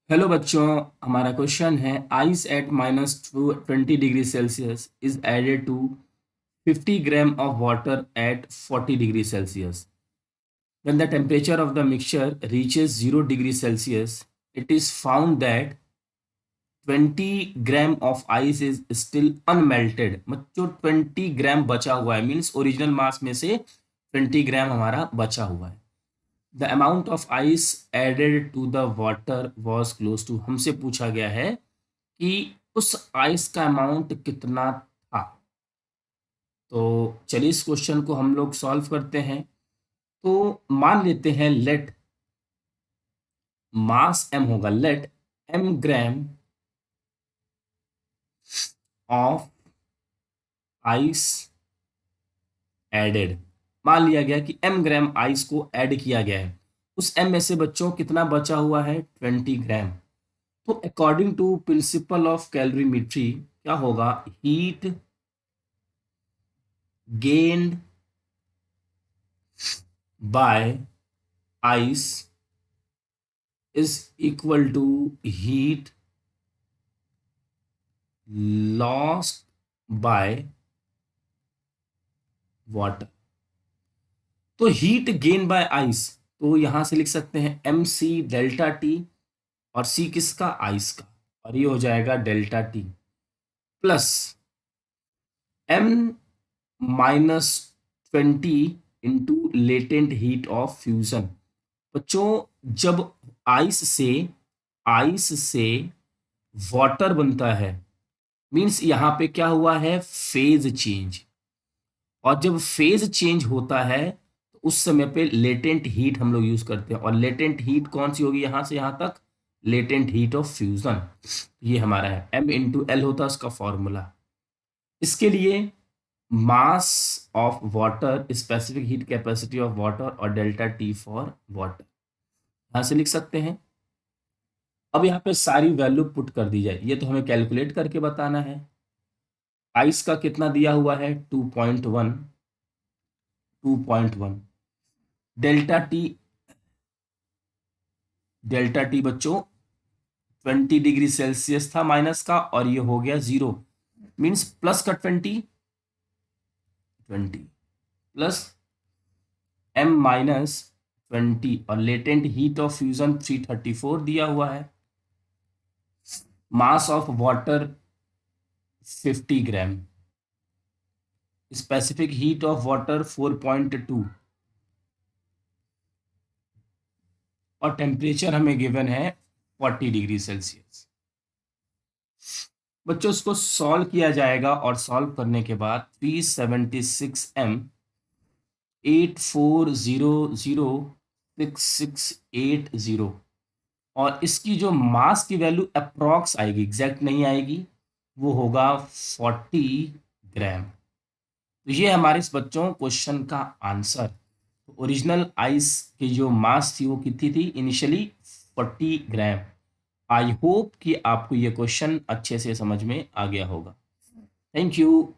Hello बच्चों, हमारा question है ice at -20 degree Celsius is added to 50 gram of water at 40 degree Celsius. When the temperature of the mixture reaches 0 degree Celsius, it is found that 20 gram of ice is still unmelted. बच्चों 20 ग्राम बचा हुआ है, means original मास में से 20 ग्राम हमारा बचा हुआ है. The amount of ice added to the water was close to. हमसे पूछा गया है कि उस आइस का अमाउंट कितना था. तो चलिए इस क्वेश्चन को हम लोग सॉल्व करते हैं. तो मान लेते हैं लेट मास m होगा, let m gram of ice added. मान लिया गया कि m ग्राम आइस को ऐड किया गया है. उस m में से बच्चों कितना बचा हुआ है? 20 ग्राम. तो according to principle of calorimetry क्या होगा? Heat gained by ice is equal to heat lost by water. तो हीट गेन बाय आइस, तो यहां से लिख सकते हैं एम सी डेल्टा टी, और सी किसका? आइस का, और ये हो जाएगा delta T plus M -20 into latent heat of fusion. बच्चों जब आइस से वाटर बनता है, मीन्स यहाँ पे क्या हुआ है? Phase change. और जब फेज चेंज होता है तो उस समय पे लेटेंट हीट हम लोग यूज करते हैं. और लेटेंट हीट कौन सी होगी? यहाँ से यहाँ तक लेटेंट हीट ऑफ फ्यूजन. ये हमारा है m इंटू एल होता है उसका फॉर्मूला. इसके लिए mass of water, specific heat capacity of water, और डेल्टा टी फॉर वाटर यहाँ से लिख सकते हैं. अब यहाँ पे सारी वैल्यू पुट कर दी जाए. ये तो हमें कैलकुलेट करके बताना है. आइस का कितना दिया हुआ है? 2.1. डेल्टा टी बच्चों 20 डिग्री सेल्सियस था माइनस का, और ये हो गया 0, मीन्स प्लस का 20 प्लस m-20, और लेटेंट हीट ऑफ फ्यूजन 334 दिया हुआ है. Mass of water 50 gram, specific heat of water 4.2, और टेम्परेचर हमें गिवन है 40 डिग्री सेल्सियस. बच्चों इसको सॉल्व किया जाएगा, और सॉल्व करने के बाद 376m 84006680, और इसकी जो मास की वैल्यू अप्रॉक्स आएगी, एग्जैक्ट नहीं आएगी, वो होगा 40 ग्राम. तो ये हमारे इस बच्चों क्वेश्चन का आंसर. ओरिजिनल आइस की जो मास थी वो कितनी थी? Initially 40 gram. आई होप कि आपको ये क्वेश्चन अच्छे से समझ में आ गया होगा. Thank you.